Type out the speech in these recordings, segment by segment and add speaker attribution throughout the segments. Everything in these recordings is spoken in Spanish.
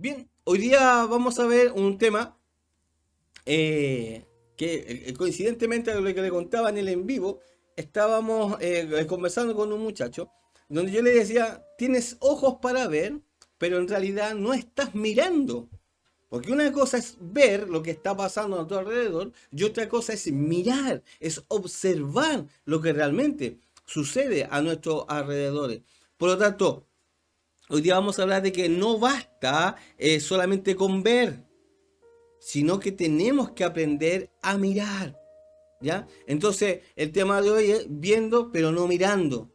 Speaker 1: Bien, hoy día vamos a ver un tema que coincidentemente a lo que le contaba en el en vivo, estábamos conversando con un muchacho donde yo le decía, tienes ojos para ver, pero en realidad no estás mirando. Porque una cosa es ver lo que está pasando a tu alrededor y otra cosa es mirar, es observar lo que realmente sucede a nuestros alrededores. Por lo tanto, hoy día vamos a hablar de que no basta solamente con ver, sino que tenemos que aprender a mirar, ¿ya? Entonces, el tema de hoy es viendo, pero no mirando.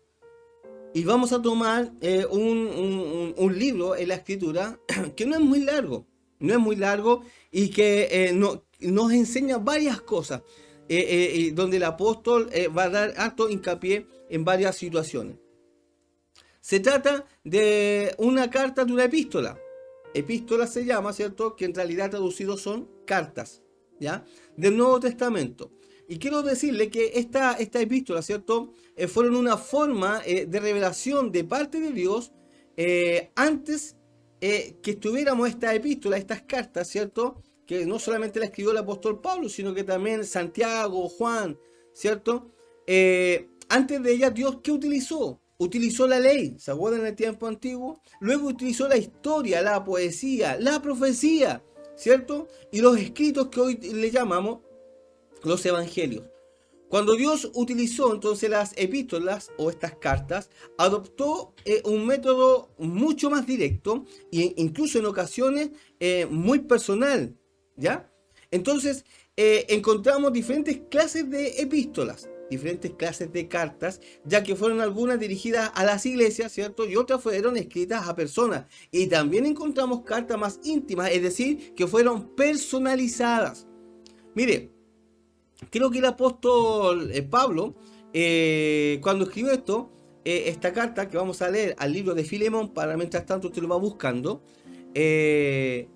Speaker 1: Y vamos a tomar un libro en la escritura que no es muy largo, no es muy largo y que nos enseña varias cosas, donde el apóstol va a dar harto hincapié en varias situaciones. Se trata de una carta de una epístola. Epístola se llama, ¿cierto? Que en realidad traducidos son cartas, ¿ya? Del Nuevo Testamento. Y quiero decirle que esta epístola, ¿cierto? Fueron una forma de revelación de parte de Dios antes que estuviéramos esta epístola, estas cartas, ¿cierto? Que no solamente la escribió el apóstol Pablo, sino que también Santiago, Juan, ¿cierto? Antes de ella, Dios, ¿qué utilizó? Utilizó la ley, ¿se acuerdan en el tiempo antiguo? Luego utilizó la historia, la poesía, la profecía, ¿cierto? Y los escritos que hoy le llamamos los evangelios. Cuando Dios utilizó entonces las epístolas o estas cartas, adoptó un método mucho más directo e incluso en ocasiones muy personal, ¿ya? Entonces encontramos diferentes clases de epístolas, diferentes clases de cartas, ya que fueron algunas dirigidas a las iglesias, ¿cierto? Y otras fueron escritas a personas. Y también encontramos cartas más íntimas, es decir, que fueron personalizadas. Mire, creo que el apóstol Pablo, cuando escribió esto, esta carta que vamos a leer al libro de Filemón, para mientras tanto usted lo va buscando, eh,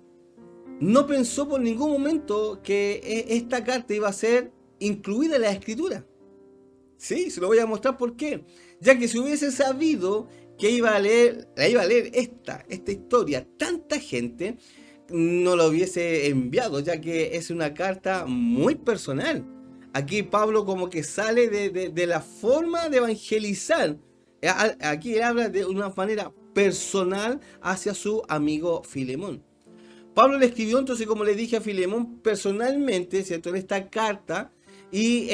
Speaker 1: no pensó por ningún momento que esta carta iba a ser incluida en la escritura. Sí, se lo voy a mostrar por qué. Ya que si hubiese sabido que la iba a leer esta historia tanta gente, no la hubiese enviado, ya que es una carta muy personal. Aquí Pablo como que sale de la forma de evangelizar. Aquí habla de una manera personal hacia su amigo Filemón. Pablo le escribió entonces, como le dije a Filemón, personalmente, ¿cierto? En esta carta, y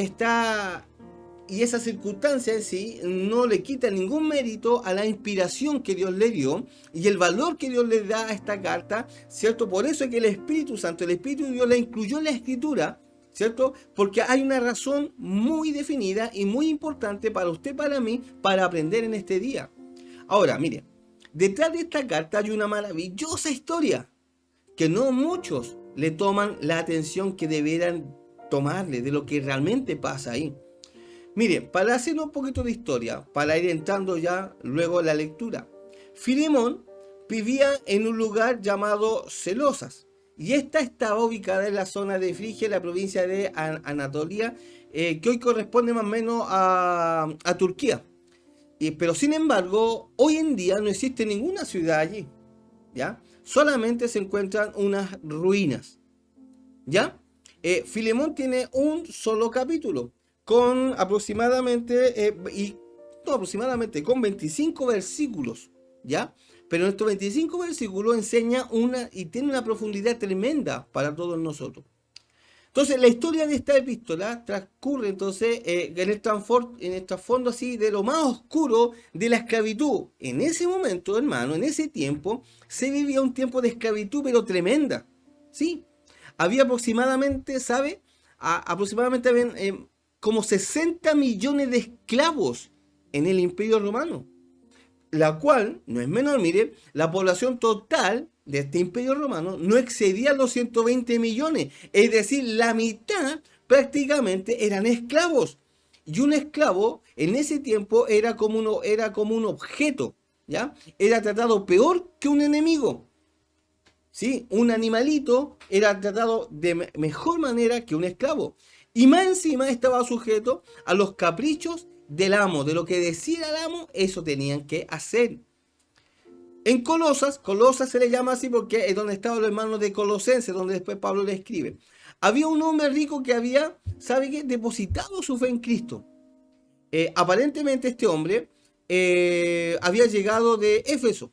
Speaker 1: esa circunstancia en sí no le quita ningún mérito a la inspiración que Dios le dio y el valor que Dios le da a esta carta, ¿cierto? Por eso es que el Espíritu Santo, el Espíritu de Dios la incluyó en la Escritura, ¿cierto? Porque hay una razón muy definida y muy importante para usted, para mí, para aprender en este día. Ahora, mire, detrás de esta carta hay una maravillosa historia que no muchos le toman la atención que debieran tomarle de lo que realmente pasa ahí. Mire, para hacer un poquito de historia, para ir entrando ya luego a la lectura. Filemón vivía en un lugar llamado Celosas, y esta estaba ubicada en la zona de Frigia, en la provincia de Anatolia, que hoy corresponde más o menos a Turquía. Pero sin embargo, hoy en día no existe ninguna ciudad allí, ¿ya? Solamente se encuentran unas ruinas, ¿ya? Filemón tiene un solo capítulo, con aproximadamente, no aproximadamente, con 25 versículos, ¿ya? Pero en estos 25 versículos enseña y tiene una profundidad tremenda para todos nosotros. Entonces, la historia de esta epístola transcurre entonces en el trasfondo así de lo más oscuro de la esclavitud. En ese momento, hermano, en ese tiempo, se vivía un tiempo de esclavitud, pero tremenda. ¿Sí? Había aproximadamente, ¿sabe? Aproximadamente habían, como 60 millones de esclavos en el Imperio Romano, la cual, no es menor, mire, la población total de este imperio romano no excedía los 120 millones, es decir, la mitad prácticamente eran esclavos. Y un esclavo en ese tiempo era como un objeto, ¿ya? Era tratado peor que un enemigo. ¿Sí? Un animalito era tratado de mejor manera que un esclavo. Y más encima estaba sujeto a los caprichos del amo, de lo que decía el amo, eso tenían que hacer. En Colosas se le llama así porque es donde estaban los hermanos de Colosenses, donde después Pablo le escribe. Había un hombre rico que había, ¿sabe qué? Depositado su fe en Cristo. Aparentemente este hombre había llegado de Éfeso,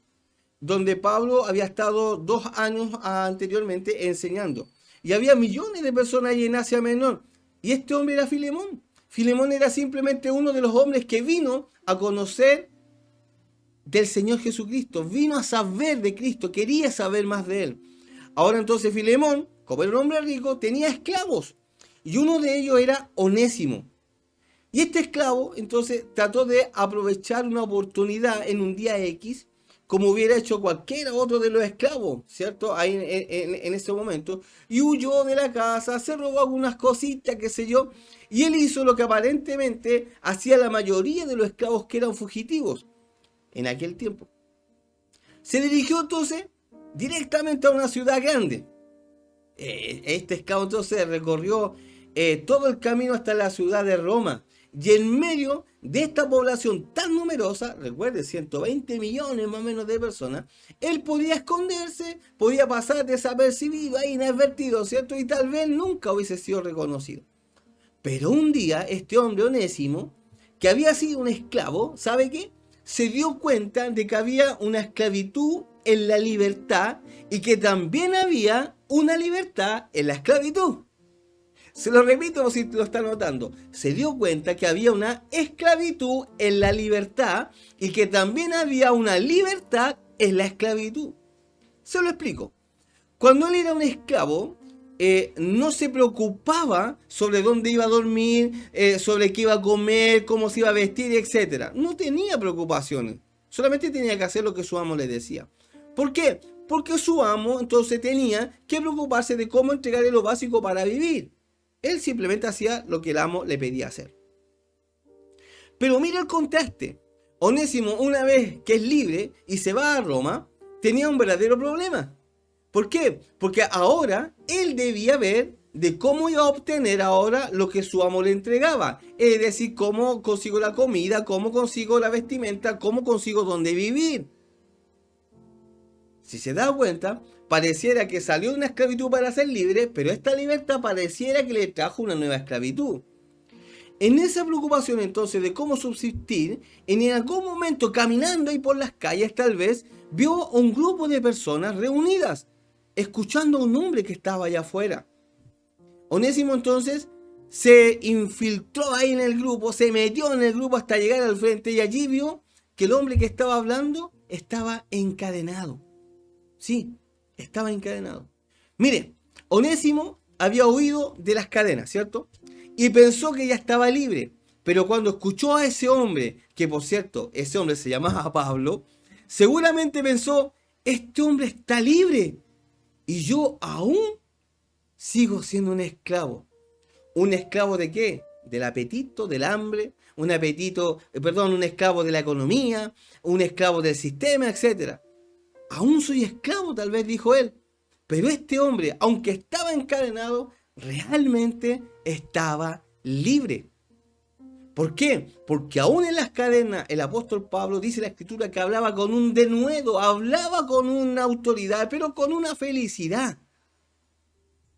Speaker 1: donde Pablo había estado 2 años anteriormente enseñando. Y había millones de personas ahí en Asia Menor. Y este hombre era Filemón. Filemón era simplemente uno de los hombres que vino a conocer del Señor Jesucristo. Vino a saber de Cristo, quería saber más de él. Ahora entonces Filemón, como era un hombre rico, tenía esclavos. Y uno de ellos era Onésimo. Y este esclavo entonces trató de aprovechar una oportunidad en un día X, como hubiera hecho cualquiera otro de los esclavos, ¿cierto? Ahí en ese momento. Y huyó de la casa, se robó algunas cositas, qué sé yo. Y él hizo lo que aparentemente hacía la mayoría de los esclavos que eran fugitivos en aquel tiempo. Se dirigió entonces directamente a una ciudad grande. Este esclavo entonces recorrió todo el camino hasta la ciudad de Roma. Y en medio de esta población tan numerosa, recuerde, 120 millones más o menos de personas, él podía esconderse, podía pasar desapercibido, ahí inadvertido, ¿cierto? Y tal vez nunca hubiese sido reconocido. Pero un día, este hombre Onésimo, que había sido un esclavo, ¿sabe qué? Se dio cuenta de que había una esclavitud en la libertad y que también había una libertad en la esclavitud. Se lo repito por si lo está notando. Se dio cuenta que había una esclavitud en la libertad y que también había una libertad en la esclavitud. Se lo explico. Cuando él era un esclavo, no se preocupaba sobre dónde iba a dormir, sobre qué iba a comer, cómo se iba a vestir, etc. No tenía preocupaciones. Solamente tenía que hacer lo que su amo le decía. ¿Por qué? Porque su amo entonces tenía que preocuparse de cómo entregarle lo básico para vivir. Él simplemente hacía lo que el amo le pedía hacer. Pero mira el contraste. Onésimo, una vez que es libre y se va a Roma, tenía un verdadero problema. ¿Por qué? Porque ahora él debía ver de cómo iba a obtener ahora lo que su amo le entregaba. Es decir, cómo consigo la comida, cómo consigo la vestimenta, cómo consigo dónde vivir. Si se da cuenta, pareciera que salió de una esclavitud para ser libre, pero esta libertad pareciera que le trajo una nueva esclavitud. En esa preocupación entonces de cómo subsistir, en algún momento caminando ahí por las calles tal vez, vio un grupo de personas reunidas, escuchando a un hombre que estaba allá afuera. Onésimo entonces se infiltró ahí en el grupo, se metió en el grupo hasta llegar al frente y allí vio que el hombre que estaba hablando estaba encadenado. Sí, estaba encadenado. Mire, Onésimo había huido de las cadenas, ¿cierto? Y pensó que ya estaba libre. Pero cuando escuchó a ese hombre, que por cierto, ese hombre se llamaba Pablo, seguramente pensó, este hombre está libre. Y yo aún sigo siendo un esclavo. ¿Un esclavo de qué? Del apetito, del hambre, un esclavo de la economía, un esclavo del sistema, etc. Aún soy esclavo, tal vez dijo él. Pero este hombre, aunque estaba encadenado, realmente estaba libre. ¿Por qué? Porque aún en las cadenas, el apóstol Pablo dice en la escritura que hablaba con un denuedo, hablaba con una autoridad, pero con una felicidad.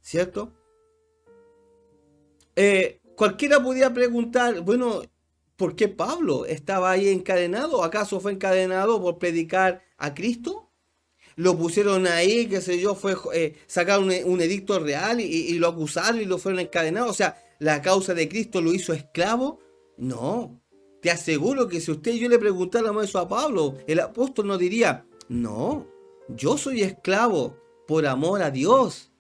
Speaker 1: ¿Cierto? Cualquiera podía preguntar, bueno, ¿por qué Pablo estaba ahí encadenado? ¿Acaso fue encadenado por predicar a Cristo? Lo pusieron ahí, qué sé yo, sacaron un edicto real y lo acusaron y lo fueron encadenados. O sea, ¿la causa de Cristo lo hizo esclavo? No. Te aseguro que si usted y yo le preguntáramos eso a Pablo, el apóstol nos diría, no, yo soy esclavo por amor a Dios.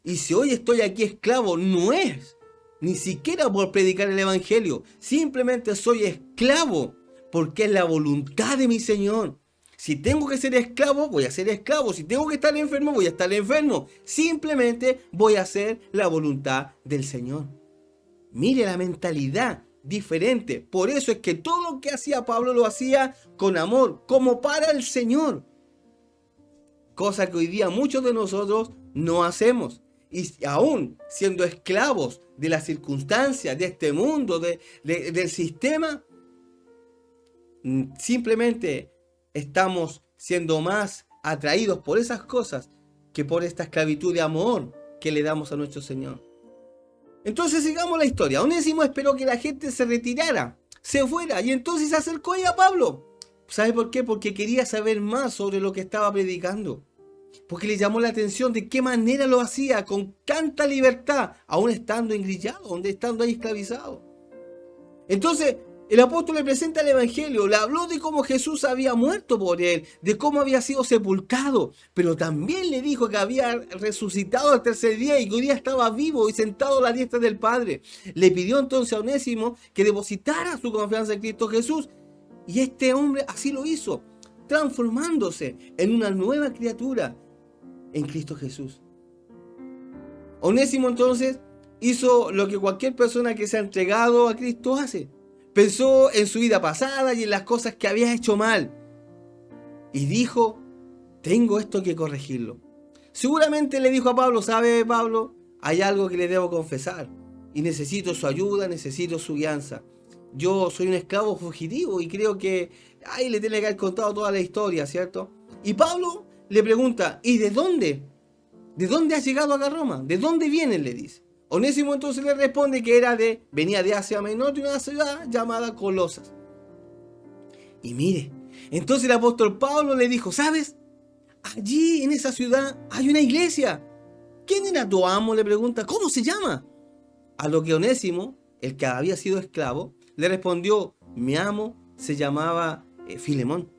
Speaker 1: Y si hoy estoy aquí esclavo, no es ni siquiera por predicar el evangelio. Simplemente soy esclavo porque es la voluntad de mi Señor. Si tengo que ser esclavo, voy a ser esclavo. Si tengo que estar enfermo, voy a estar enfermo. Simplemente voy a hacer la voluntad del Señor. Mire la mentalidad diferente. Por eso es que todo lo que hacía Pablo lo hacía con amor, como para el Señor. Cosa que hoy día muchos de nosotros no hacemos. Y aún siendo esclavos de las circunstancias, de este mundo, del sistema, simplemente estamos siendo más atraídos por esas cosas que por esta esclavitud de amor que le damos a nuestro Señor. Entonces sigamos la historia. Onésimo esperó que la gente se retirara, se fuera, y entonces se acercó a Pablo. ¿Sabe por qué? Porque quería saber más sobre lo que estaba predicando. Porque le llamó la atención de qué manera lo hacía con tanta libertad, aún estando engrillado, estando ahí esclavizado. Entonces, el apóstol le presenta el evangelio, le habló de cómo Jesús había muerto por él, de cómo había sido sepultado, pero también le dijo que había resucitado al tercer día y que hoy día estaba vivo y sentado a la diestra del Padre. Le pidió entonces a Onésimo que depositara su confianza en Cristo Jesús, y este hombre así lo hizo, transformándose en una nueva criatura en Cristo Jesús. Onésimo entonces hizo lo que cualquier persona que se ha entregado a Cristo hace. Pensó en su vida pasada y en las cosas que había hecho mal. Y dijo, tengo esto que corregirlo. Seguramente le dijo a Pablo, ¿sabe, Pablo? Hay algo que le debo confesar. Y necesito su ayuda, necesito su guianza. Yo soy un esclavo fugitivo y creo que ahí le tiene que haber contado toda la historia, ¿cierto? Y Pablo le pregunta, ¿y de dónde? ¿De dónde has llegado acá a Roma? ¿De dónde vienes? Le dice. Onésimo entonces le responde que venía de Asia Menor, de una ciudad llamada Colosas. Y mire, entonces el apóstol Pablo le dijo, ¿sabes? Allí en esa ciudad hay una iglesia. ¿Quién era tu amo? Le pregunta, ¿cómo se llama? A lo que Onésimo, el que había sido esclavo, le respondió, mi amo se llamaba Filemón.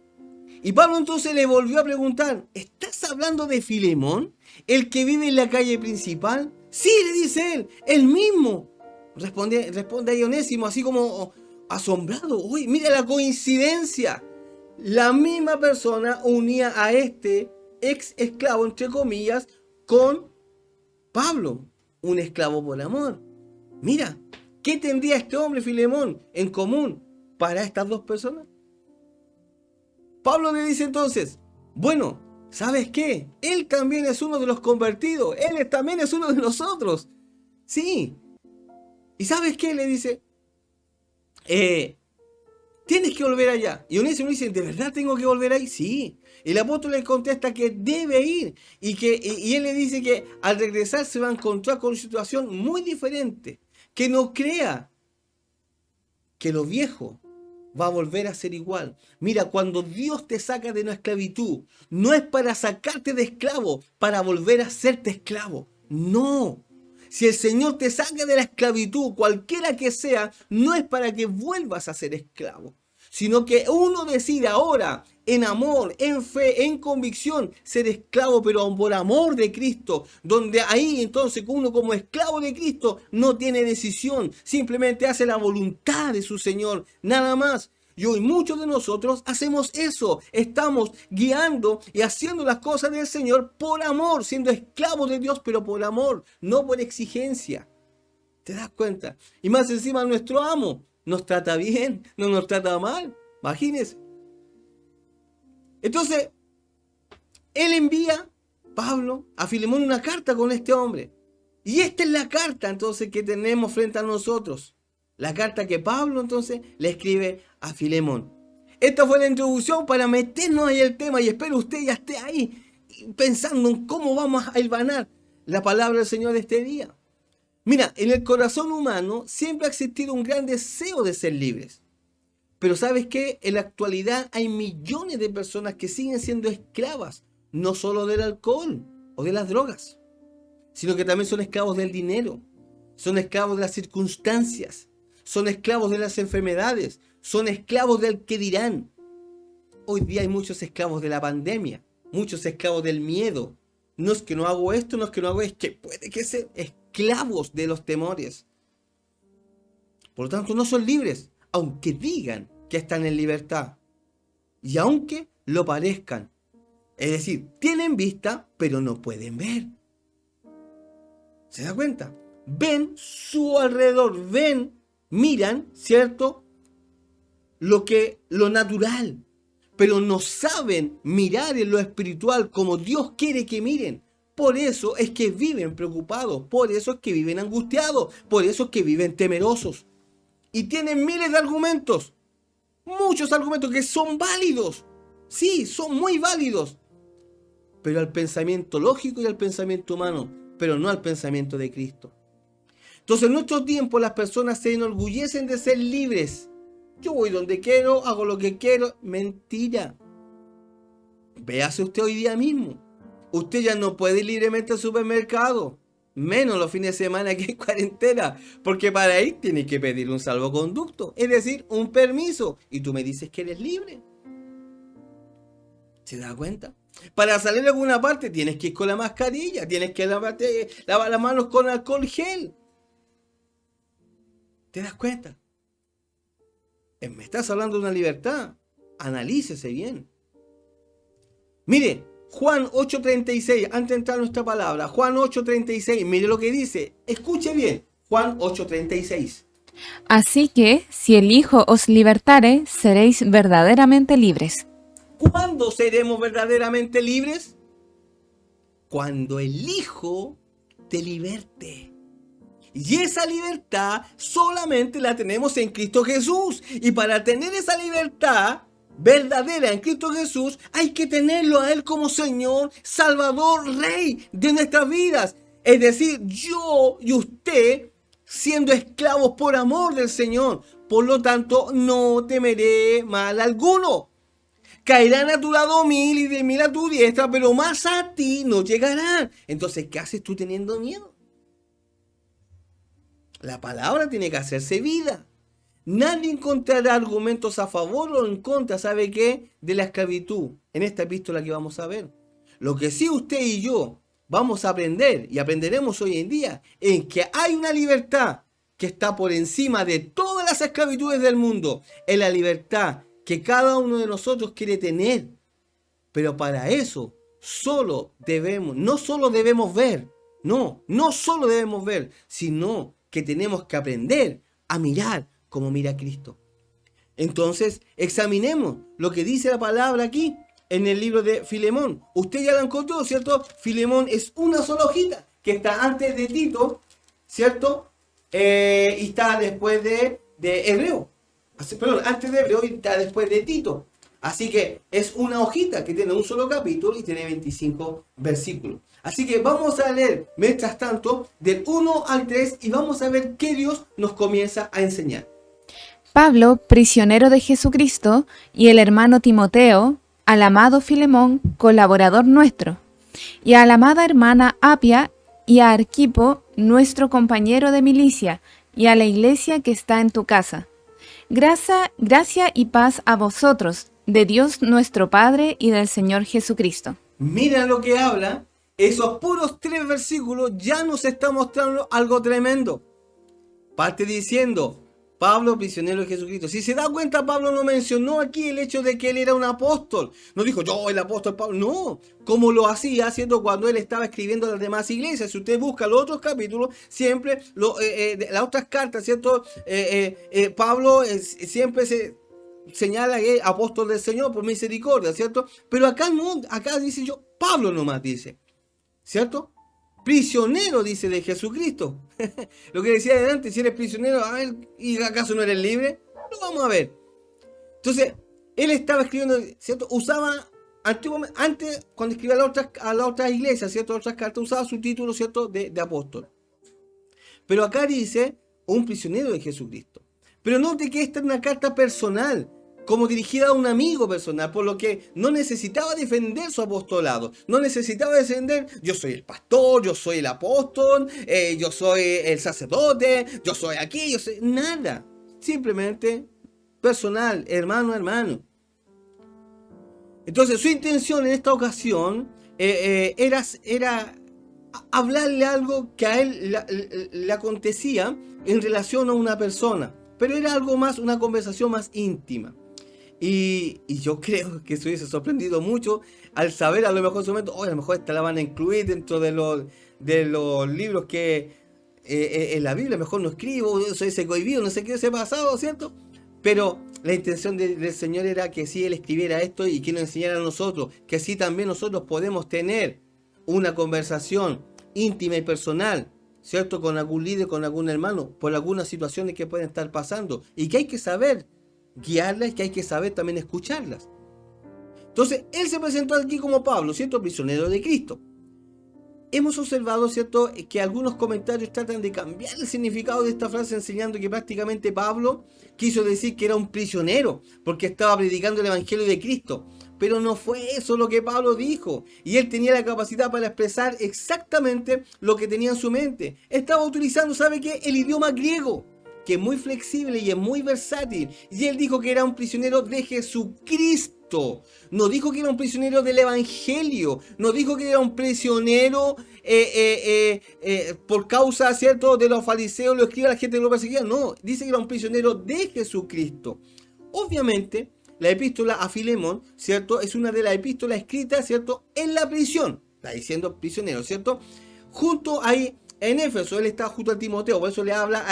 Speaker 1: Y Pablo entonces le volvió a preguntar, ¿estás hablando de Filemón? ¿El que vive en la calle principal? Sí, le dice él, el mismo. Responde ahí Onésimo, así como asombrado. Uy, mira la coincidencia. La misma persona unía a este ex esclavo, entre comillas, con Pablo, un esclavo por amor. Mira, ¿qué tendría este hombre, Filemón, en común para estas dos personas? Pablo le dice entonces, bueno, ¿sabes qué? Él también es uno de los convertidos. Él también es uno de nosotros. Sí. ¿Y sabes qué? Le dice, tienes que volver allá. Y Onésimo dice, ¿de verdad tengo que volver ahí? Sí. El apóstol le contesta que debe ir. Y él le dice que al regresar se va a encontrar con una situación muy diferente. Que no crea que lo viejo va a volver a ser igual. Mira, cuando Dios te saca de una esclavitud, no es para sacarte de esclavo, para volver a hacerte esclavo. No. Si el Señor te saca de la esclavitud, cualquiera que sea, no es para que vuelvas a ser esclavo, sino que uno decide ahora, en amor, en fe, en convicción, ser esclavo, pero por amor de Cristo, donde ahí entonces uno como esclavo de Cristo no tiene decisión, simplemente hace la voluntad de su Señor, nada más. Y hoy muchos de nosotros hacemos eso, estamos guiando y haciendo las cosas del Señor por amor, siendo esclavos de Dios, pero por amor, no por exigencia. ¿Te das cuenta? Y más encima nuestro amo nos trata bien, no nos trata mal, imagínense. Entonces, él envía, Pablo, a Filemón una carta con este hombre. Y esta es la carta entonces que tenemos frente a nosotros. La carta que Pablo entonces le escribe a Filemón. Esta fue la introducción para meternos ahí el tema y espero usted ya esté ahí pensando en cómo vamos a hilvanar la palabra del Señor de este día. Mira, en el corazón humano siempre ha existido un gran deseo de ser libres. Pero ¿sabes qué? En la actualidad hay millones de personas que siguen siendo esclavas, no solo del alcohol o de las drogas, sino que también son esclavos del dinero, son esclavos de las circunstancias, son esclavos de las enfermedades, son esclavos del qué dirán. Hoy día hay muchos esclavos de la pandemia, muchos esclavos del miedo. No es que no hago esto, no es que no hago esto, que puede que sean esclavos de los temores. Por lo tanto, no son libres, aunque digan que están en libertad. Y aunque lo parezcan. Es decir, tienen vista, pero no pueden ver. ¿Se da cuenta? Ven su alrededor, ven, miran, ¿cierto? Lo natural. Pero no saben mirar en lo espiritual como Dios quiere que miren. Por eso es que viven preocupados, por eso es que viven angustiados, por eso es que viven temerosos. Y tienen miles de argumentos, muchos argumentos que son válidos. Sí, son muy válidos, pero al pensamiento lógico y al pensamiento humano, pero no al pensamiento de Cristo. Entonces, en nuestro tiempo las personas se enorgullecen de ser libres. Yo voy donde quiero, hago lo que quiero. Mentira. Véase usted hoy día mismo. Usted ya no puede ir libremente al supermercado, menos los fines de semana que hay cuarentena, porque para ir tiene que pedir un salvoconducto, es decir, un permiso, y tú me dices que eres libre. ¿Se da cuenta? Para salir a alguna parte tienes que ir con la mascarilla, tienes que lavar las manos con alcohol gel. ¿Te das cuenta? Me estás hablando de una libertad. Analícese bien. Mire, Juan 8:36, antes de entrar a nuestra palabra, Juan 8:36, mire lo que dice. Escuche bien, Juan 8:36.
Speaker 2: Así que, si el Hijo os libertare, seréis verdaderamente libres.
Speaker 1: ¿Cuándo seremos verdaderamente libres? Cuando el Hijo te liberte. Y esa libertad solamente la tenemos en Cristo Jesús. Y para tener esa libertad verdadera en Cristo Jesús, hay que tenerlo a Él como Señor, Salvador, Rey de nuestras vidas. Es decir, yo y usted siendo esclavos por amor del Señor. Por lo tanto, no temeré mal alguno. Caerán a tu lado 1000 y 10.000 a tu diestra, pero más a ti no llegarán. Entonces, ¿qué haces tú teniendo miedo? La palabra tiene que hacerse vida. Nadie encontrará argumentos a favor o en contra, ¿sabe qué? De la esclavitud, en esta epístola que vamos a ver. Lo que sí usted y yo vamos a aprender, y aprenderemos hoy en día, es que hay una libertad que está por encima de todas las esclavitudes del mundo. Es la libertad que cada uno de nosotros quiere tener. Pero para eso, no solo debemos ver, no solo debemos ver, sino que tenemos que aprender a mirar como mira Cristo. Entonces, examinemos lo que dice la palabra aquí en el libro de Filemón. Usted ya lo encontró, ¿cierto? Filemón es una sola hojita que está antes de Tito, ¿cierto? Y está después de Hebreo. Perdón, antes de Hebreo y está después de Tito. Así que es una hojita que tiene un solo capítulo y tiene 25 versículos. Así que vamos a leer, mientras tanto, del 1 al 3 y vamos a ver qué Dios nos comienza a enseñar.
Speaker 2: Pablo, prisionero de Jesucristo, y el hermano Timoteo, al amado Filemón, colaborador nuestro, y a la amada hermana Apia, y a Arquipo, nuestro compañero de milicia, y a la iglesia que está en tu casa. Gracia y paz a vosotros, de Dios nuestro Padre y del Señor Jesucristo.
Speaker 1: Mira lo que habla. Esos puros 3 versículos ya nos está mostrando algo tremendo. Parte diciendo, Pablo, prisionero de Jesucristo. Si se da cuenta, Pablo no mencionó aquí el hecho de que él era un apóstol. No dijo, yo el apóstol Pablo. No, como lo hacía haciendo cuando él estaba escribiendo a las demás iglesias. Si usted busca los otros capítulos, siempre, las otras cartas, ¿cierto? Pablo siempre se señala que es apóstol del Señor por misericordia, ¿cierto? Pero acá no, acá dice yo, Pablo nomás dice, ¿cierto? Prisionero, dice, de Jesucristo. Lo que decía adelante, si eres prisionero, a ver, ¿y acaso no eres libre? Lo vamos a ver. Entonces, él estaba escribiendo, ¿cierto? Usaba, antiguamente, antes, cuando escribía a la otra iglesia, ¿cierto? A otras cartas, usaba su título, ¿cierto? De apóstol. Pero acá dice, un prisionero de Jesucristo. Pero note que esta es una carta personal, como dirigida a un amigo personal, por lo que no necesitaba defender su apostolado, no necesitaba defender, yo soy el pastor, yo soy el apóstol, yo soy el sacerdote, yo soy aquí, yo soy nada, simplemente personal, hermano a hermano. Entonces su intención en esta ocasión era hablarle algo que a él le acontecía en relación a una persona, pero era algo más, una conversación más íntima. Y yo creo que se hubiese sorprendido mucho al saber a lo mejor en su momento, a lo mejor esta la van a incluir dentro de los libros que en la Biblia mejor no escribo, soy ese cohibido, no sé qué se ha pasado, ¿cierto? Pero la intención del Señor era que sí Él escribiera esto y que nos enseñara a nosotros, que sí también nosotros podemos tener una conversación íntima y personal, ¿cierto? Con algún líder, con algún hermano, por algunas situaciones que pueden estar pasando y que hay que saber guiarlas, que hay que saber también escucharlas. Entonces, él se presentó aquí como Pablo, ¿cierto? Prisionero de Cristo. Hemos observado, ¿cierto?, que algunos comentarios tratan de cambiar el significado de esta frase, enseñando que prácticamente Pablo quiso decir que era un prisionero porque estaba predicando el Evangelio de Cristo. Pero no fue eso lo que Pablo dijo. Y él tenía la capacidad para expresar exactamente lo que tenía en su mente. Estaba utilizando, ¿sabe qué?, el idioma griego, que es muy flexible y es muy versátil. Y él dijo que era un prisionero de Jesucristo. No dijo que era un prisionero del Evangelio. No dijo que era un prisionero por causa, ¿cierto?, de los fariseos, lo escribe la gente que lo perseguía. No, dice que era un prisionero de Jesucristo. Obviamente, la epístola a Filemón, ¿cierto?, es una de las epístolas escritas, ¿cierto?, en la prisión. Está diciendo prisionero, ¿cierto? Junto ahí en Éfeso, él está junto a Timoteo, por eso le habla,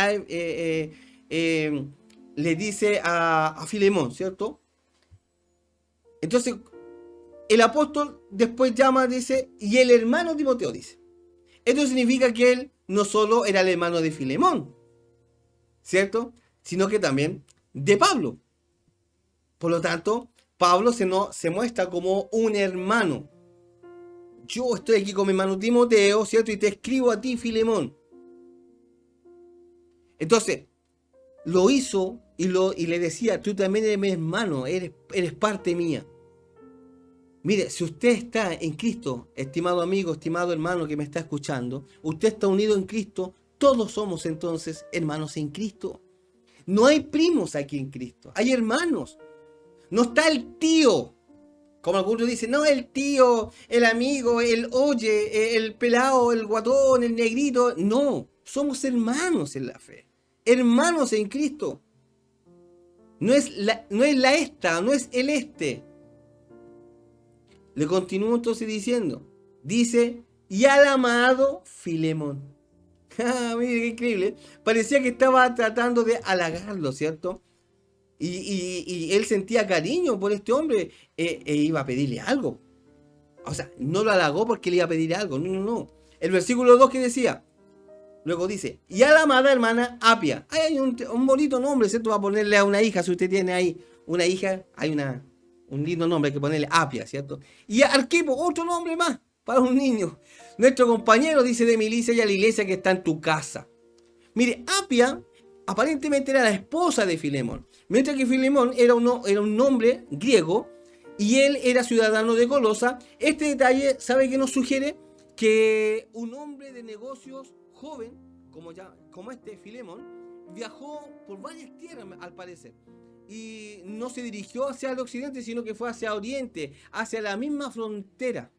Speaker 1: le dice a Filemón, ¿cierto? Entonces, el apóstol después llama, dice, y el hermano Timoteo, dice. Esto significa que él no solo era el hermano de Filemón, ¿cierto?, sino que también de Pablo. Por lo tanto, Pablo se muestra como un hermano. Yo estoy aquí con mi hermano Timoteo, ¿cierto?, y te escribo a ti, Filemón. Entonces, lo hizo y le decía, tú también eres mi hermano, eres parte mía. Mire, si usted está en Cristo, estimado amigo, estimado hermano que me está escuchando, usted está unido en Cristo, todos somos entonces hermanos en Cristo. No hay primos aquí en Cristo, hay hermanos. No está el tío, como algunos dicen, no, el tío, el amigo, el oye, el pelado, el guatón, el negrito. No, somos hermanos en la fe, hermanos en Cristo. No es la esta, no es el este. Le continúo entonces diciendo, dice, y al amado Filemón. Mire qué increíble. Parecía que estaba tratando de halagarlo, ¿cierto? Y él sentía cariño por este hombre e iba a pedirle algo. O sea, no lo halagó porque le iba a pedir algo. No. El versículo 2 que decía, luego dice, y a la amada hermana Apia. Hay un bonito nombre, ¿cierto? Va a ponerle a una hija, si usted tiene ahí una hija, hay un lindo nombre que ponerle Apia, ¿cierto? Y a Arquipo, otro nombre más para un niño. Nuestro compañero, dice, de milicia y a la iglesia que está en tu casa. Mire, Apia aparentemente era la esposa de Filemón, mientras que Filemón era un nombre griego y él era ciudadano de Colosa. Este detalle, ¿sabe qué nos sugiere? Que un hombre de negocios joven, como este Filemón, viajó por varias tierras al parecer. Y no se dirigió hacia el occidente, sino que fue hacia oriente, hacia la misma frontera.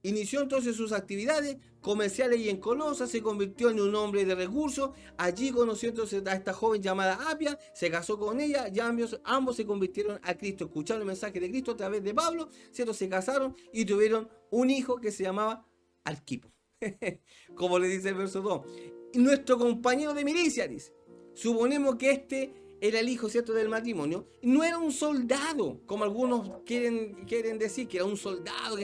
Speaker 1: Inició entonces sus actividades comerciales y en Colosa, se convirtió en un hombre de recursos. Allí conoció entonces a esta joven llamada Apia, se casó con ella, y ambos se convirtieron a Cristo, escucharon el mensaje de Cristo a través de Pablo, ¿cierto? Se casaron y tuvieron un hijo que se llamaba Arquipo, como le dice el verso 2. Y nuestro compañero de milicia, dice, suponemos que este era el hijo, ¿cierto?, del matrimonio. No era un soldado, como algunos quieren decir, que era un soldado.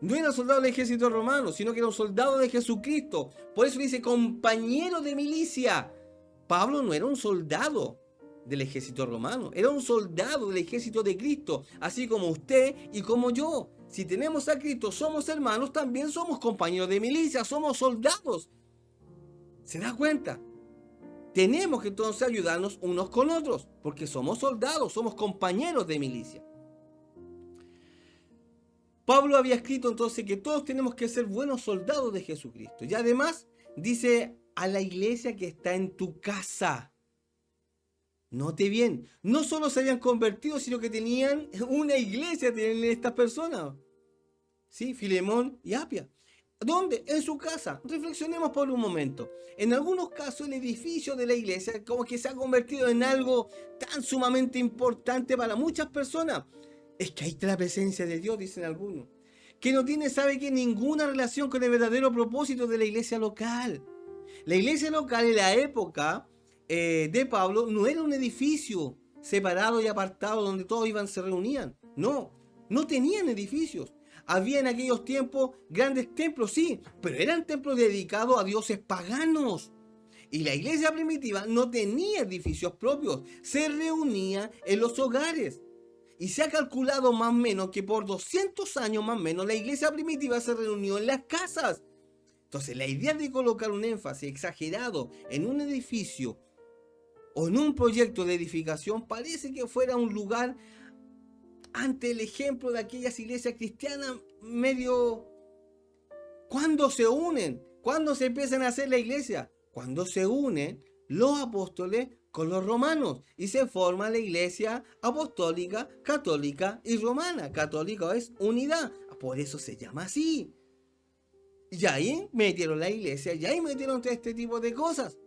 Speaker 1: No era un soldado del ejército romano, sino que era un soldado de Jesucristo. Por eso dice compañero de milicia. Pablo no era un soldado del ejército romano, era un soldado del ejército de Cristo, así como usted y como yo. Si tenemos a Cristo, somos hermanos, también somos compañeros de milicia, somos soldados. ¿Se da cuenta? Tenemos que entonces ayudarnos unos con otros, porque somos soldados, somos compañeros de milicia. Pablo había escrito entonces que todos tenemos que ser buenos soldados de Jesucristo. Y además dice a la iglesia que está en tu casa. Note bien, no solo se habían convertido, sino que tenían una iglesia, tienen estas personas. ¿Sí? Filemón y Apia. ¿Dónde? En su casa. Reflexionemos por un momento. En algunos casos el edificio de la iglesia como que se ha convertido en algo tan sumamente importante para muchas personas. Es que ahí está la presencia de Dios, dicen algunos. Que no tiene, ¿sabe qué?, ninguna relación con el verdadero propósito de la iglesia local. La iglesia local en la época de Pablo no era un edificio separado y apartado donde todos se reunían. No tenían edificios. Había en aquellos tiempos grandes templos, sí, pero eran templos dedicados a dioses paganos. Y la iglesia primitiva no tenía edificios propios, se reunía en los hogares. Y se ha calculado más o menos que por 200 años más o menos la iglesia primitiva se reunió en las casas. Entonces la idea de colocar un énfasis exagerado en un edificio o en un proyecto de edificación parece que fuera un lugar ante el ejemplo de aquellas iglesias cristianas medio... ¿Cuándo se unen? ¿Cuándo se empiezan a hacer la iglesia? Cuando se unen los apóstoles con los romanos y se forma la iglesia apostólica, católica y romana. Católica es unidad, por eso se llama así. Y ahí metieron la iglesia, y ahí metieron todo este tipo de cosas.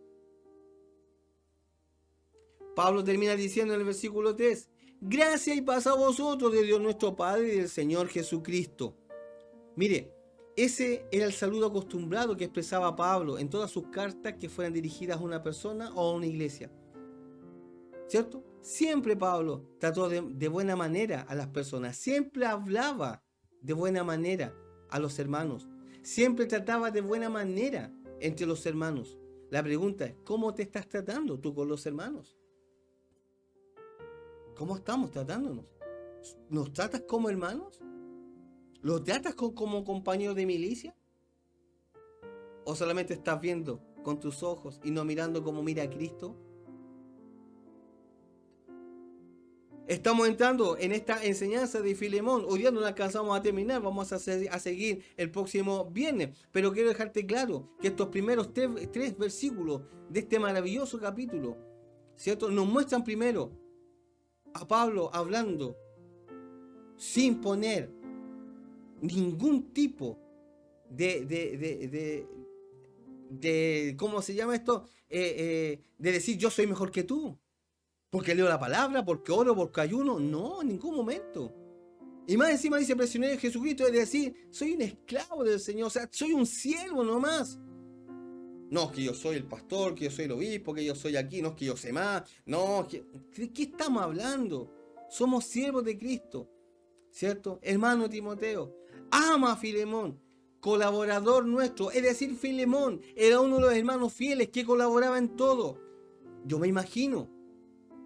Speaker 1: Pablo termina diciendo en el versículo 3, gracia y paz a vosotros de Dios nuestro Padre y del Señor Jesucristo. Mire, ese era el saludo acostumbrado que expresaba Pablo en todas sus cartas que fueran dirigidas a una persona o a una iglesia. ¿Cierto? Siempre Pablo trató de buena manera a las personas. Siempre hablaba de buena manera a los hermanos. Siempre trataba de buena manera entre los hermanos. La pregunta es, ¿cómo te estás tratando tú con los hermanos? ¿Cómo estamos tratándonos? ¿Nos tratas como hermanos? ¿Lo tratas como compañero de milicia? ¿O solamente estás viendo con tus ojos y no mirando como mira a Cristo? Estamos entrando en esta enseñanza de Filemón. Hoy día no la alcanzamos a terminar, vamos a seguir el próximo viernes. Pero quiero dejarte claro que estos primeros tres versículos de este maravilloso capítulo, ¿cierto?, nos muestran primero a Pablo hablando sin poner ningún tipo de ¿cómo se llama esto? De decir yo soy mejor que tú, porque leo la palabra, porque oro, porque ayuno. No, en ningún momento. Y más encima dice prisionero de Jesucristo, es decir, soy un esclavo del Señor, o sea, soy un siervo nomás. No, que yo soy el pastor, que yo soy el obispo, que yo soy aquí, no es que yo sé más. No, ¿de qué estamos hablando? Somos siervos de Cristo, ¿cierto? Hermano Timoteo, ama a Filemón, colaborador nuestro. Es decir, Filemón era uno de los hermanos fieles que colaboraba en todo. Yo me imagino,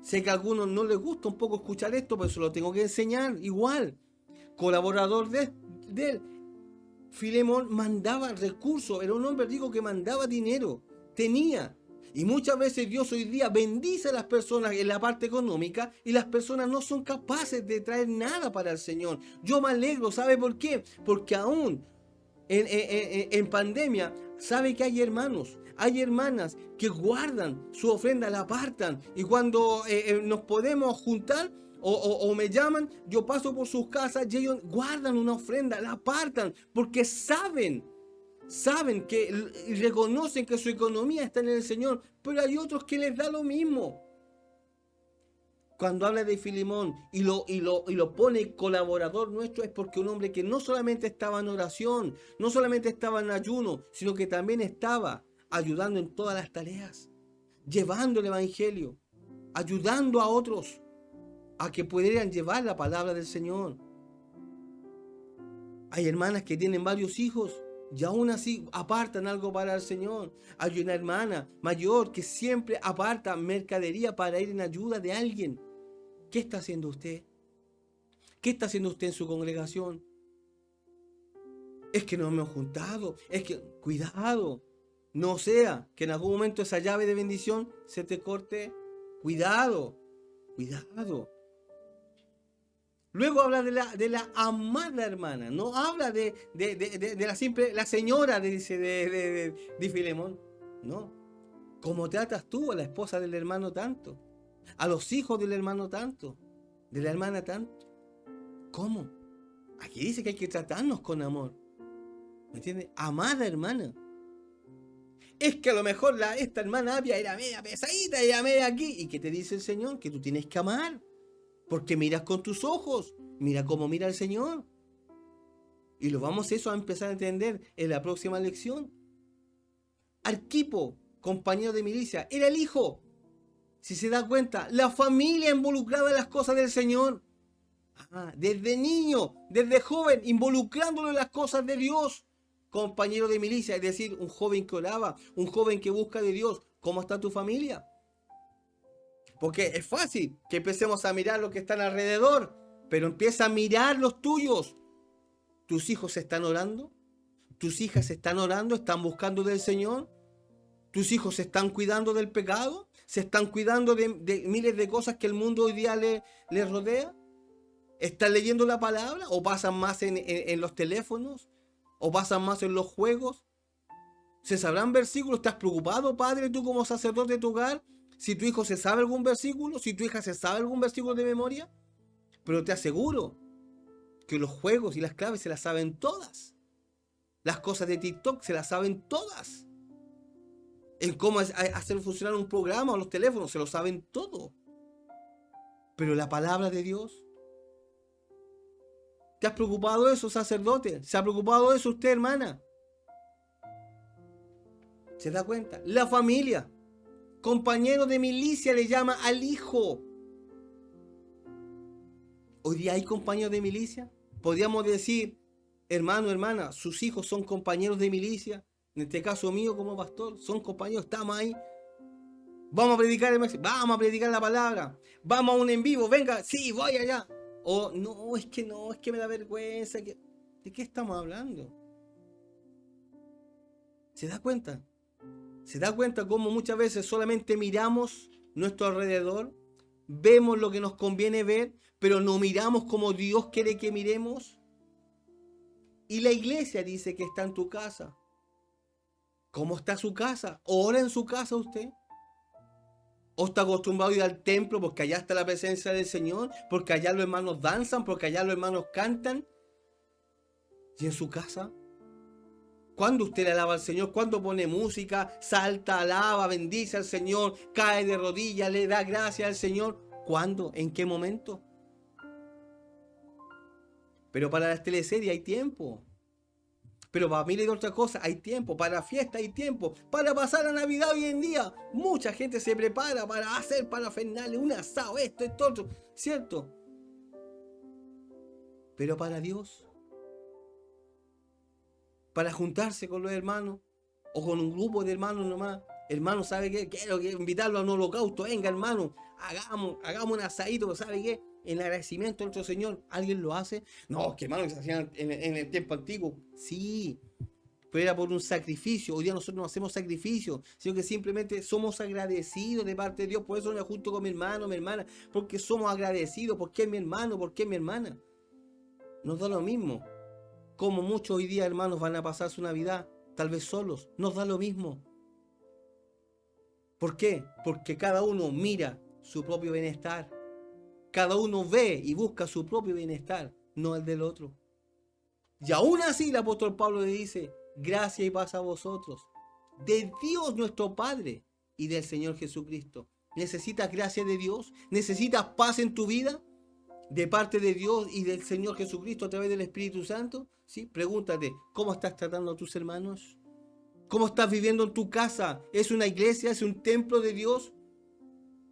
Speaker 1: sé que a algunos no les gusta un poco escuchar esto, pero se lo tengo que enseñar igual. Colaborador de él. Filemón mandaba recursos, era un hombre rico que mandaba dinero, tenía. Y muchas veces Dios hoy día bendice a las personas en la parte económica y las personas no son capaces de traer nada para el Señor. Yo me alegro, ¿sabe por qué? Porque aún en pandemia, sabe que hay hermanos, hay hermanas que guardan su ofrenda, la apartan, y cuando nos podemos juntar o me llaman, yo paso por sus casas y ellos guardan una ofrenda, la apartan, porque saben que y reconocen que su economía está en el Señor, pero hay otros que les da lo mismo. Cuando habla de Filemón y lo pone colaborador nuestro, es porque un hombre que no solamente estaba en oración, no solamente estaba en ayuno, sino que también estaba ayudando en todas las tareas, llevando el evangelio, ayudando a otros a que pudieran llevar la palabra del Señor. Hay hermanas que tienen varios hijos y aún así apartan algo para el Señor. Hay una hermana mayor que siempre aparta mercadería para ir en ayuda de alguien. ¿Qué está haciendo usted? ¿Qué está haciendo usted en su congregación? Es que no me he juntado. Es que, cuidado, no sea que en algún momento esa llave de bendición se te corte. Cuidado, cuidado. Luego habla de la amada hermana. No habla de la simple, la señora, dice, de Filemón. No. ¿Cómo tratas tú a la esposa del hermano tanto? A los hijos del hermano tanto, de la hermana tanto. ¿Cómo? Aquí dice que hay que tratarnos con amor. ¿Me entiendes? Amada hermana. Es que a lo mejor esta hermana Apia era media pesadita, era media aquí. ¿Y qué te dice el Señor? Que tú tienes que amar. Porque miras con tus ojos. Mira cómo mira el Señor. Y lo vamos a empezar a entender en la próxima lección. Arquipo, compañero de milicia, era el hijo. Si se da cuenta, la familia involucrada en las cosas del Señor. Desde niño, desde joven, involucrándolo en las cosas de Dios. Compañero de milicia, es decir, un joven que oraba, un joven que busca de Dios. ¿Cómo está tu familia? Porque es fácil que empecemos a mirar lo que está alrededor. pero empieza a mirar los tuyos. ¿Tus hijos están orando? ¿Tus hijas están orando? ¿Están buscando del Señor? ¿Tus hijos se están cuidando del pecado? ¿Se están cuidando de miles de cosas que el mundo hoy día les rodea? ¿Están leyendo la palabra? ¿O pasan más en los teléfonos? ¿O pasan más en los juegos? ¿Se sabrán versículos? ¿Estás preocupado, padre, tú como sacerdote de tu hogar? Si tu hijo se sabe algún versículo, si tu hija se sabe algún versículo de memoria. Pero te aseguro que los juegos y las claves se las saben todas. Las cosas de TikTok se las saben todas. En cómo hacer funcionar un programa o los teléfonos se lo saben todo. Pero la palabra de Dios. ¿Te has preocupado de eso, sacerdote? ¿Se ha preocupado de eso usted, hermana? ¿Se da cuenta? La familia. Compañero de milicia le llama al hijo. Hoy día hay compañeros de milicia. Podríamos decir, hermano, hermana, sus hijos son compañeros de milicia. En este caso mío como pastor, son compañeros, estamos ahí. Vamos a predicar el mensaje, vamos a predicar la palabra. Vamos a un en vivo, venga, sí, voy allá. O no, es que me da vergüenza. ¿De qué estamos hablando? ¿Se da cuenta? ¿Se da cuenta cómo muchas veces solamente miramos nuestro alrededor? Vemos lo que nos conviene ver, pero no miramos como Dios quiere que miremos. Y la iglesia dice que está en tu casa. ¿Cómo está su casa? ¿Ora en su casa usted? ¿O está acostumbrado a ir al templo porque allá está la presencia del Señor? ¿Porque allá los hermanos danzan? ¿Porque allá los hermanos cantan? ¿Y en su casa? ¿Cuándo usted le alaba al Señor? ¿Cuándo pone música? Salta, alaba, bendice al Señor, cae de rodillas, le da gracias al Señor. ¿Cuándo? ¿En qué momento? Pero para las teleseries hay tiempo. Pero para miles de otras cosas hay tiempo. Para fiesta hay tiempo. Para pasar la Navidad hoy en día, mucha gente se prepara para hacer parafernalia, un asado, esto, otro. ¿Cierto? Pero para Dios, para juntarse con los hermanos o con un grupo de hermanos nomás. Hermano, ¿sabe qué? Quiero invitarlo a un holocausto. Venga, hermano, hagamos un asadito, ¿sabe qué? En agradecimiento a nuestro Señor. ¿Alguien lo hace? No, que hermano, que se hacían en el tiempo antiguo. Sí, pero era por un sacrificio. Hoy día nosotros no hacemos sacrificio, sino que simplemente somos agradecidos de parte de Dios. Por eso me junto con mi hermano, mi hermana, porque somos agradecidos, porque es mi hermano, porque es mi hermana. Nos da lo mismo. Como muchos hoy día, hermanos, van a pasar su Navidad, tal vez solos, nos da lo mismo. ¿Por qué? Porque cada uno mira su propio bienestar. Cada uno ve y busca su propio bienestar, no el del otro. Y aún así el apóstol Pablo le dice, gracia y paz a vosotros, de Dios nuestro Padre y del Señor Jesucristo. ¿Necesitas gracia de Dios? ¿Necesitas paz en tu vida? De parte de Dios y del Señor Jesucristo a través del Espíritu Santo. ¿Sí? Pregúntate, ¿cómo estás tratando a tus hermanos? ¿Cómo estás viviendo en tu casa? ¿Es una iglesia? ¿Es un templo de Dios?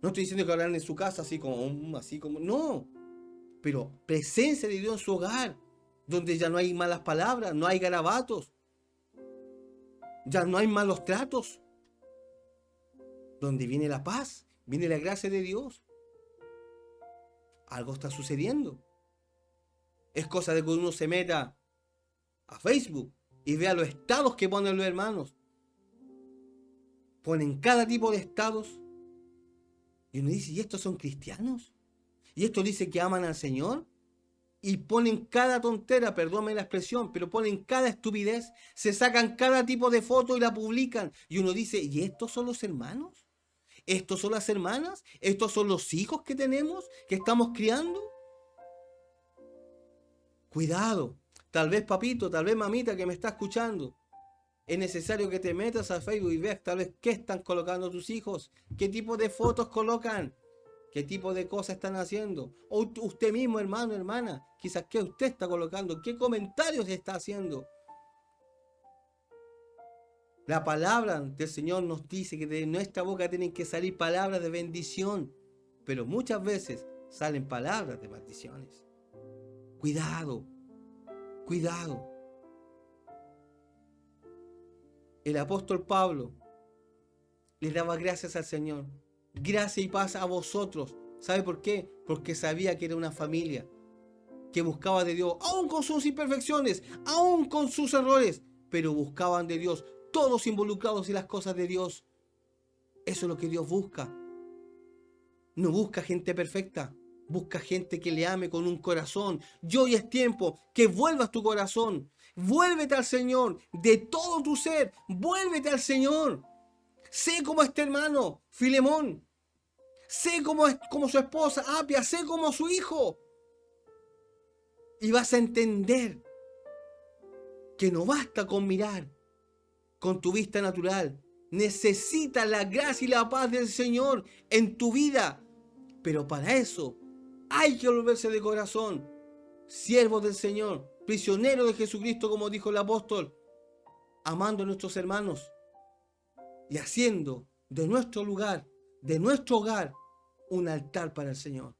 Speaker 1: No estoy diciendo que hablan en su casa así como, no. Pero presencia de Dios en su hogar, donde ya no hay malas palabras, no hay garabatos, ya no hay malos tratos, donde viene la paz, viene la gracia de Dios. Algo está sucediendo. Es cosa de que uno se meta a Facebook y vea los estados que ponen los hermanos. Ponen cada tipo de estados. Y uno dice, ¿y estos son cristianos? ¿Y estos dicen que aman al Señor? Y ponen cada tontera, perdóname la expresión, pero ponen cada estupidez, se sacan cada tipo de foto y la publican. Y uno dice, ¿y estos son los hermanos? ¿Estos son las hermanas? ¿Estos son los hijos que tenemos, que estamos criando? Cuidado, tal vez papito, tal vez mamita que me está escuchando. Es necesario que te metas a Facebook y veas tal vez qué están colocando tus hijos, qué tipo de fotos colocan, qué tipo de cosas están haciendo. O usted mismo, hermano, hermana, quizás qué usted está colocando, qué comentarios está haciendo. La palabra del Señor nos dice que de nuestra boca tienen que salir palabras de bendición, pero muchas veces salen palabras de maldiciones. Cuidado, cuidado. El apóstol Pablo le daba gracias al Señor. Gracia y paz a vosotros. ¿Sabe por qué? Porque sabía que era una familia. que buscaba de Dios, aún con sus imperfecciones, aún con sus errores, pero buscaban de Dios, todos involucrados en las cosas de Dios. Eso es lo que Dios busca. No busca gente perfecta, busca gente que le ame con un corazón. Y hoy es tiempo que vuelvas tu corazón. Vuélvete al Señor de todo tu ser. Vuélvete al Señor. Sé como este hermano, Filemón. Sé como su esposa, Apia. Sé como su hijo. Y vas a entender que no basta con mirar con tu vista natural. Necesitas la gracia y la paz del Señor en tu vida. Pero para eso hay que volverse de corazón siervos del Señor, prisioneros de Jesucristo, como dijo el apóstol, amando a nuestros hermanos y haciendo de nuestro lugar, de nuestro hogar, un altar para el Señor.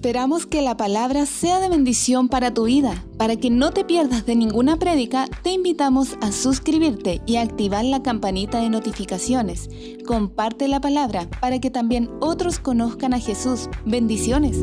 Speaker 2: Esperamos que la palabra sea de bendición para tu vida. Para que no te pierdas de ninguna prédica, te invitamos a suscribirte y a activar la campanita de notificaciones. Comparte la palabra para que también otros conozcan a Jesús. Bendiciones.